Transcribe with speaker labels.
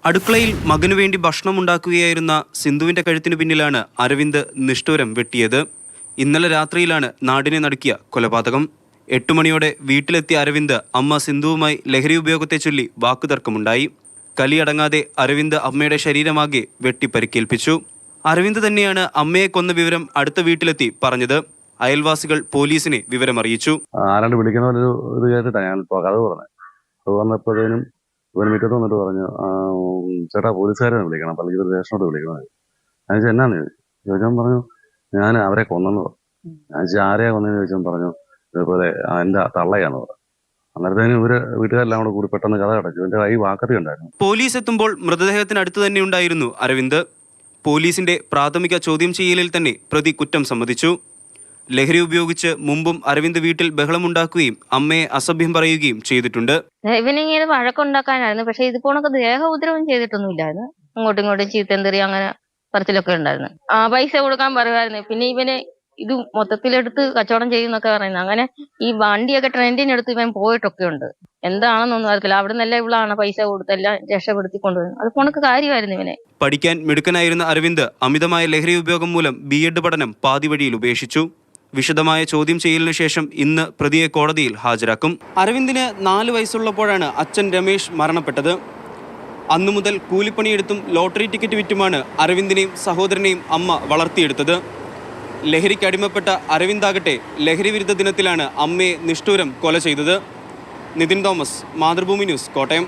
Speaker 1: അടുക്കളയിൽ മകനു വേണ്ടി ഭക്ഷണമുണ്ടാക്കുകയായിരുന്ന സിന്ധുവിന്റെ കഴുത്തിനു പിന്നിലാണ് അരവിന്ദ് നിഷ്ഠൂരം വെട്ടിയത്. ഇന്നലെ രാത്രിയിലാണ് നാടിനെ നടുക്കിയ കൊലപാതകം. 8 മണിയോടെ വീട്ടിലെത്തിയ അരവിന്ദ് അമ്മ സിന്ധുവുമായി ലഹരി ഉപയോഗത്തെ ചൊല്ലി വാക്കുതർക്കമുണ്ടായി. കലിയടങ്ങാതെ അരവിന്ദ് അമ്മയുടെ ശരീരമാകെ വെട്ടി പരിക്കേൽപ്പിച്ചു. അരവിന്ദ് തന്നെയാണ് അമ്മയെ കൊന്ന വിവരം അടുത്ത വീട്ടിലെത്തി പറഞ്ഞത്. അയൽവാസികൾ പോലീസിനെ വിവരമറിയിച്ചു.
Speaker 2: ആരാണ്ട് വിളിക്കുന്ന ഒരു കേട്ടിട്ടാണ് ഞാൻ കഥ പറഞ്ഞത്. അത് വന്നപ്പോഴത്തേനും ഇവർ മുറ്റത്ത് വന്നിട്ട് പറഞ്ഞു, ചേട്ടാ പോലീസുകാരെ വിളിക്കണം, പള്ളിക്ക് സ്റ്റേഷനോട് വിളിക്കണം. ഞാൻ ചോദിച്ചാൽ എന്നാന്ന് ചോദിച്ചാൽ പറഞ്ഞു, ഞാൻ അവരെ കൊന്നെന്ന് പറഞ്ഞു. ഞാൻ ചോദിച്ചാൽ ആരെയാ കൊന്നെന്ന് ചോദിച്ചാൽ പറഞ്ഞു, ഇതേപോലെ എൻ്റെ തള്ളയാന്ന് പറഞ്ഞു. അന്നേരത്തേനും ഇവര് വീട്ടുകാരെല്ലാം കൂടി പെട്ടെന്ന് കഥ അടച്ചു. എന്റെ കൈ വാക്കത്തി ഉണ്ടായിരുന്നു.
Speaker 1: പോലീസ് എത്തുമ്പോൾ മൃതദേഹത്തിനടുത്ത് തന്നെ ഉണ്ടായിരുന്നു അരവിന്ദ്. പോലീസിന്റെ പ്രാഥമിക ചോദ്യം ചെയ്യലിൽ തന്നെ പ്രതി കുറ്റം സമ്മതിച്ചു. ലഹരി ഉപയോഗിച്ച് മുമ്പും അരവിന്ദ് വീട്ടിൽ ബഹളമുണ്ടാക്കുകയും അമ്മയെ അസഭ്യം പറയുകയും ചെയ്തിട്ടുണ്ട്.
Speaker 3: ഇവനിങ്ങനെ വഴക്കുണ്ടാക്കാനായിരുന്നു, പക്ഷെ ഇതുപോണൊക്കെ ദേഹ ഉപദ്രവം ചെയ്തിട്ടൊന്നുമില്ലായിരുന്നു. അങ്ങോട്ടും ഇങ്ങോട്ടും ചീത്തന്തറി അങ്ങനെ പറച്ചിലൊക്കെ ഉണ്ടായിരുന്നു. പൈസ കൊടുക്കാൻ പറയുമായിരുന്നു. പിന്നെ ഇവന് ഇത് മൊത്തത്തിലെടുത്ത് കച്ചവടം ചെയ്യുന്നൊക്കെ പറയുന്നത്. അങ്ങനെ ഈ വണ്ടിയൊക്കെ ട്രെൻഡിനെടുത്ത് ഇവൻ പോയിട്ടൊക്കെ ഉണ്ട്. എന്താണെന്നൊന്നും അറിയത്തില്ല. അവിടെ നിന്നല്ല ഇവളാണ് പൈസ കൊടുത്തെല്ലാം രക്ഷപ്പെടുത്തി കൊണ്ടുവരുന്നത്. അത് പോണൊക്കെ കാര്യമായിരുന്നു ഇവനെ.
Speaker 1: പഠിക്കാൻ മിടുക്കനായിരുന്ന അരവിന്ദ് അമിതമായ ലഹരി ഉപയോഗം മൂലം B.Ed പഠനം പാതി വഴിയിൽ ഉപേക്ഷിച്ചു. വിശദമായ ചോദ്യം ചെയ്യലിനു ശേഷം ഇന്ന് പ്രതിയെ കോടതിയിൽ ഹാജരാക്കും. അരവിന്ദിന് 4 വയസ്സുള്ളപ്പോഴാണ് അച്ഛൻ രമേശ് മരണപ്പെട്ടത്. അന്നു മുതൽ കൂലിപ്പണിയെടുത്തും ലോട്ടറി ടിക്കറ്റ് വിറ്റുമാണ് അരവിന്ദിനെയും സഹോദരനെയും അമ്മ വളർത്തിയെടുത്തത്. ലഹരിക്ക് അടിമപ്പെട്ട അരവിന്ദാകട്ടെ ലഹരി വിരുദ്ധ ദിനത്തിലാണ് അമ്മയെ നിഷ്ഠൂരം കൊല ചെയ്തത്. Nitin Thomas, Mathrubhumi news, Kottayam.